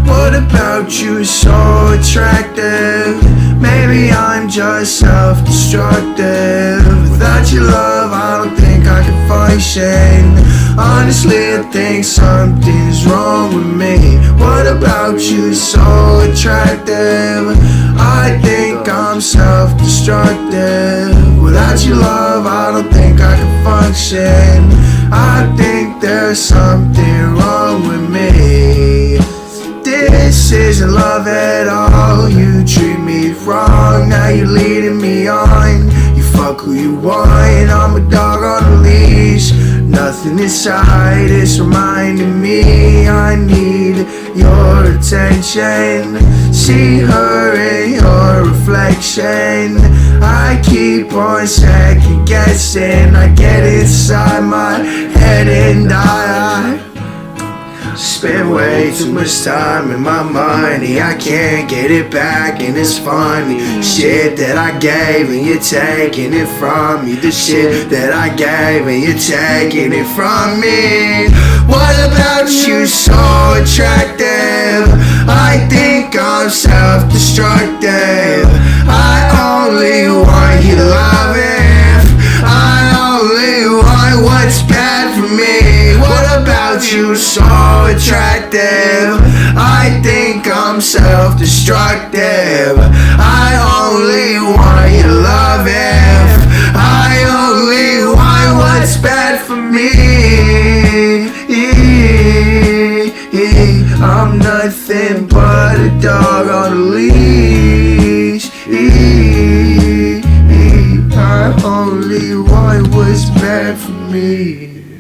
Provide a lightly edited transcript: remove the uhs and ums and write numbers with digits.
What about you is so attractive? Maybe I'm just self-destructive. Without your love, I don't think I can function. Honestly, I think something's wrong with me. What about you is so attractive? I think I'm self-destructive. Without your love, I don't think I can function. I think there's something wrong with me. This isn't love at all. You treat me wrong, now you're leading me on. You fuck who you want, I'm a dog on a leash. Nothing inside is reminding me I need your attention. See her in your reflection. I keep on second guessing. I get inside my head and I spend way too much time in my money. I can't get it back and it's funny. Shit that I gave and you're taking it from me. The shit that I gave and you're taking it from me. What about you so attractive? I think I'm self-destructive. I only want your loving. I only want what's bad for me. What about you so attractive? I think I'm self-destructive. I only want your loving. I only want what's bad for me. I'm nothing but a dog on a leash. I only want what's bad for me.